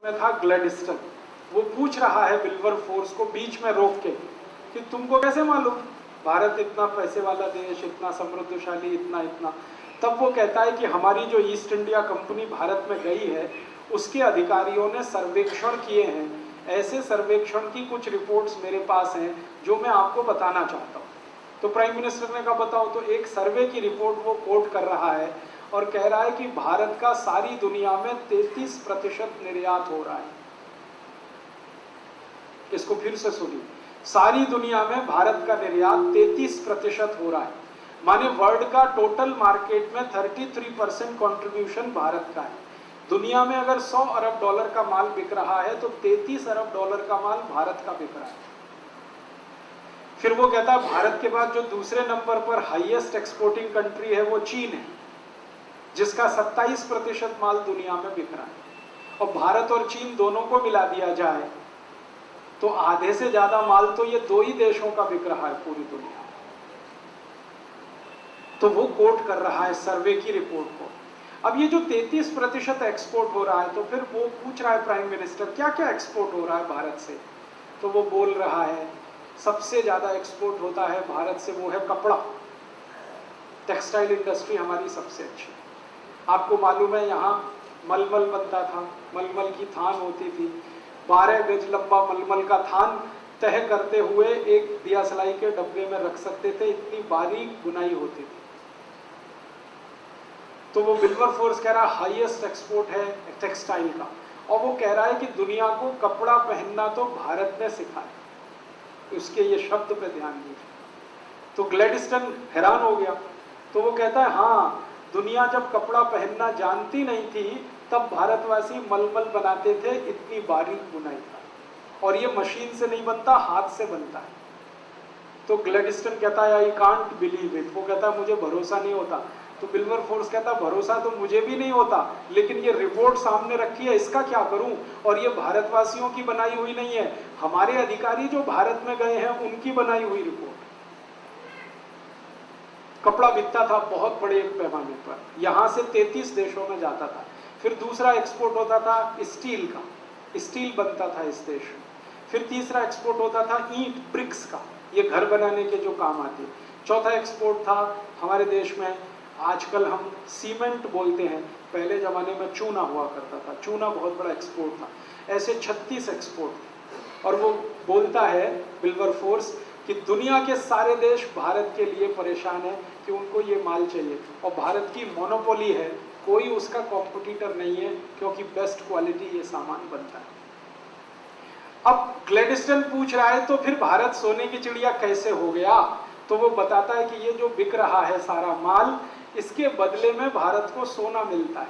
में था ग्लैडिस्टन, वो पूछ रहा है विल्बरफोर्स को बीच में रोक के कि तुमको कैसे मालूम भारत इतना पैसे वाला देश, इतना समृद्धशाली, इतना इतना। तब वो कहता है कि हमारी जो ईस्ट इंडिया कंपनी भारत में गई है उसके अधिकारियों ने सर्वेक्षण किए हैं, ऐसे सर्वेक्षण की कुछ रिपोर्ट्स मेरे पास हैं जो मैं आपको बताना चाहता हूँ। तो प्राइम मिनिस्टर ने कहा बताओ। तो एक सर्वे की रिपोर्ट वो कोट कर रहा है और कह रहा है कि भारत का सारी दुनिया में 33% निर्यात हो रहा है। इसको फिर से सुनिए, सारी दुनिया में भारत का निर्यात 33% हो रहा है, माने वर्ल्ड का टोटल मार्केट में 33% कंट्रीब्यूशन भारत का है। दुनिया में अगर 100 अरब डॉलर का माल बिक रहा है तो 33 अरब डॉलर का माल भारत का बिक रहा है। फिर वो कहता है भारत के बाद जो दूसरे नंबर पर हाईएस्ट एक्सपोर्टिंग कंट्री है वो चीन है, जिसका 27% माल दुनिया में बिक रहा है। और भारत और चीन दोनों को मिला दिया जाए तो आधे से ज्यादा माल तो ये दो ही देशों का बिक रहा है पूरी दुनिया में। तो वो कोट कर रहा है सर्वे की रिपोर्ट को। अब ये जो 33% एक्सपोर्ट हो रहा है, तो फिर वो पूछ रहा है प्राइम मिनिस्टर क्या क्या एक्सपोर्ट हो रहा है भारत से। तो वो बोल रहा है सबसे ज्यादा एक्सपोर्ट होता है भारत से वो है कपड़ा, टेक्सटाइल इंडस्ट्री हमारी सबसे अच्छी। आपको मालूम है यहाँ मलमल बनता था, मलमल की थान होती थी, 12 गज लंबा मलमल का थान तह करते हुए एक दिया सलाई के डब्बे में रख सकते थे, इतनी बारीक बुनाई होती थी। तो वो विल्बरफोर्स कह रहा है हाईएस्ट एक्सपोर्ट है टेक्सटाइल का, और वो कह रहा है कि दुनिया को कपड़ा पहनना तो भारत ने सिखाया। उसके ये शब्द पे ध्यान दीजिए। तो ग्लैडिस्टन हैरान हो गया। तो वो कहता है हाँ, दुनिया जब कपड़ा पहनना जानती नहीं थी तब भारतवासी मलमल बनाते थे, इतनी बारीक बुनाई था, और ये मशीन से नहीं बनता, हाथ से बनता है। तो ग्लैडिस्टन कहता है आई कांट बिलीव इट, वो कहता है मुझे भरोसा नहीं होता। तो विल्बरफोर्स कहता है भरोसा तो मुझे भी नहीं होता, लेकिन ये रिपोर्ट सामने रखी है, इसका क्या करूं। और ये भारतवासियों की बनाई हुई नहीं है, हमारे अधिकारी जो भारत में गए हैं उनकी बनाई हुई रिपोर्ट। कपड़ा बिकता था बहुत बड़े एक पैमाने पर, यहां से 33 देशों में जाता था। फिर दूसरा एक्सपोर्ट होता था स्टील का, स्टील बनता था इस देश में। फिर तीसरा एक्सपोर्ट होता था ईंट, ब्रिक्स का, ये घर बनाने के जो काम आते। चौथा एक्सपोर्ट था हमारे देश में, आजकल हम सीमेंट बोलते हैं, पहले जमाने में चूना हुआ करता था, चूना बहुत बड़ा एक्सपोर्ट था। ऐसे 36 एक्सपोर्ट। और वो बोलता है विल्बरफोर्स कि दुनिया के सारे देश भारत के लिए परेशान है कि उनको ये माल चाहिए, और भारत की मोनोपोली है, कोई उसका कॉम्पिटिटर नहीं है, क्योंकि बेस्ट क्वालिटी ये सामान बनता है। अब ग्लैडिस्टन पूछ रहा है तो फिर भारत सोने की चिड़िया कैसे हो गया। तो वो बताता है कि ये जो बिक रहा है सारा माल, इसके बदले में भारत को सोना मिलता है।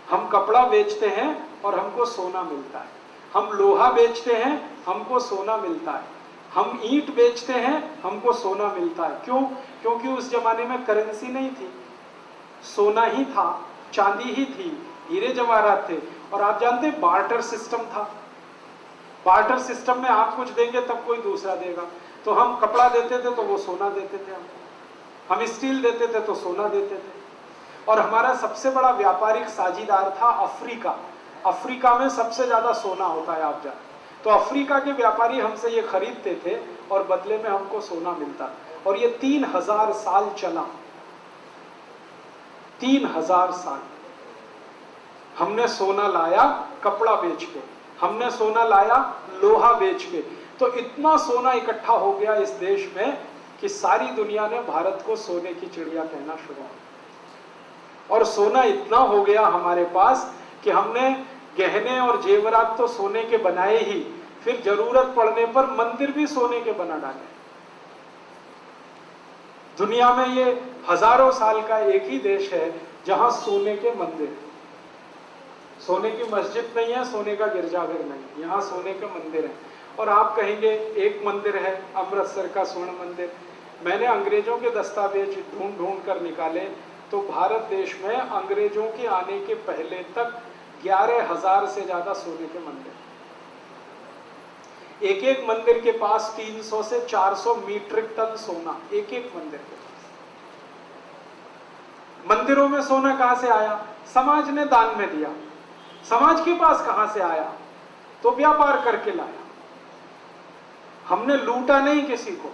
हम कपड़ा बेचते हैं और हमको सोना मिलता है, हम लोहा बेचते हैं, हमको सोना मिलता है, हम ईंट बेचते हैं, हमको सोना मिलता है। क्यों? क्योंकि उस जमाने में करेंसी नहीं थी, सोना ही था, चांदी ही थी, हीरे जवाहरात थे। और आप जानते हैं बार्टर सिस्टम था। बार्टर सिस्टम में आप कुछ देंगे तब कोई दूसरा देगा। तो हम कपड़ा देते थे तो वो सोना देते थे हमको, हम स्टील देते थे तो सोना देते थे। और हमारा सबसे बड़ा व्यापारिक साझीदार था अफ्रीका। अफ्रीका में सबसे ज्यादा सोना होता है आप जानते। तो अफ्रीका के व्यापारी हमसे ये खरीदते थे और बदले में हमको सोना मिलता। और ये 3000 साल चला, 3000 साल हमने सोना लाया कपड़ा बेच के, हमने सोना लाया लोहा बेच के। तो इतना सोना इकट्ठा हो गया इस देश में कि सारी दुनिया ने भारत को सोने की चिड़िया कहना शुरू किया। और सोना इतना हो गया हमारे पास कि हमने गहने और जेवरात तो सोने के बनाए ही, फिर जरूरत पड़ने पर मंदिर भी सोने के बना डाले। दुनिया में ये हजारों साल का एक ही देश है जहां सोने के मंदिर, सोने की मस्जिद नहीं है, सोने का गिरजाघर नहीं, यहाँ सोने के मंदिर है। और आप कहेंगे एक मंदिर है अमृतसर का स्वर्ण मंदिर। मैंने अंग्रेजों के दस्तावेज ढूंढ ढूंढ कर निकाले तो भारत देश में अंग्रेजों के आने के पहले तक 11,000 से ज्यादा सोने के मंदिर। एक एक मंदिर के पास 300 से 400 मीट्रिक टन सोना, एक एक मंदिर के पास। मंदिरों में सोना कहां से आया? समाज ने दान में दिया। समाज के पास कहां से आया? तो व्यापार करके लाया। हमने लूटा नहीं किसी को।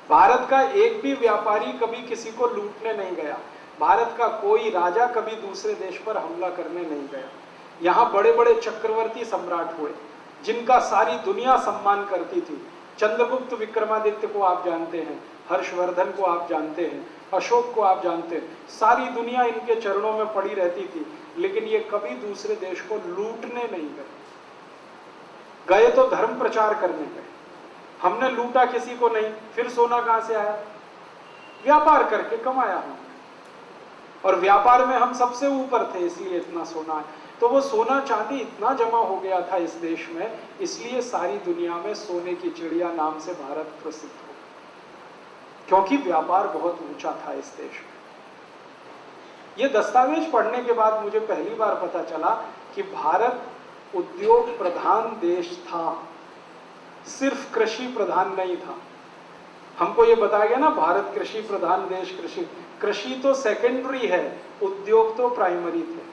भारत का एक भी व्यापारी कभी किसी को लूटने नहीं गया। भारत का कोई राजा कभी दूसरे देश पर हमला करने नहीं गया। यहाँ बड़े बड़े चक्रवर्ती सम्राट हुए जिनका सारी दुनिया सम्मान करती थी। चंद्रगुप्त विक्रमादित्य को आप जानते हैं, हर्षवर्धन को आप जानते हैं, अशोक को आप जानते हैं। सारी दुनिया इनके चरणों में पड़ी रहती थी, लेकिन ये कभी दूसरे देश को लूटने नहीं गए। गए तो धर्म प्रचार करने गए। हमने लूटा किसी को नहीं। फिर सोना कहां से आया? व्यापार करके कमाया हमने, और व्यापार में हम सबसे ऊपर थे, इसलिए इतना सोना है। तो वो सोना चांदी इतना जमा हो गया था इस देश में, इसलिए सारी दुनिया में सोने की चिड़िया नाम से भारत प्रसिद्ध हो, क्योंकि व्यापार बहुत ऊंचा था इस देश में। ये दस्तावेज पढ़ने के बाद मुझे पहली बार पता चला कि भारत उद्योग प्रधान देश था, सिर्फ कृषि प्रधान नहीं था। हमको ये बताया गया ना, भारत कृषि प्रधान देश। कृषि तो सेकेंडरी है, उद्योग तो प्राइमरी थे।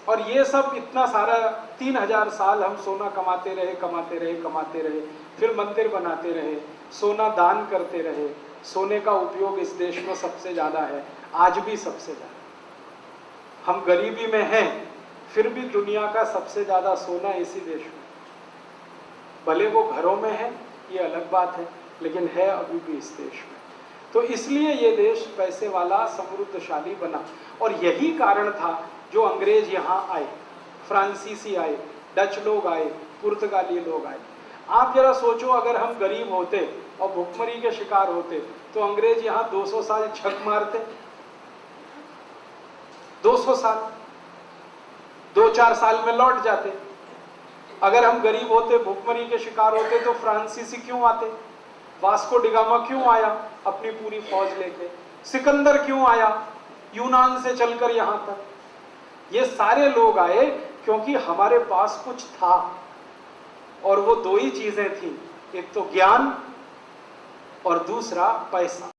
और ये सब इतना सारा 3000 साल हम सोना कमाते रहे, फिर मंदिर बनाते रहे, सोना दान करते रहे। सोने का उपयोग इस देश में सबसे ज्यादा है, आज भी सबसे ज्यादा। हम गरीबी में हैं, फिर भी दुनिया का सबसे ज्यादा सोना इसी देश में। भले वो घरों में है, ये अलग बात है, लेकिन है अभी भी इस देश में। तो इसलिए ये देश पैसे वाला, समृद्धशाली बना। और यही कारण था जो अंग्रेज यहाँ आए, फ्रांसीसी आए, डच लोग आए, पुर्तगाली लोग आए। आप जरा सोचो, अगर हम गरीब होते और भुखमरी के शिकार होते तो अंग्रेज यहाँ 200 साल झक मारते? 200 साल, 2-4 साल में लौट जाते। अगर हम गरीब होते, भुखमरी के शिकार होते, तो फ्रांसीसी क्यों आते? वास्को डिगामा क्यों आया अपनी पूरी फौज लेके? सिकंदर क्यों आया यूनान से चलकर यहाँ तक? ये सारे लोग आए क्योंकि हमारे पास कुछ था, और वो दो ही चीजें थी, एक तो ज्ञान और दूसरा पैसा।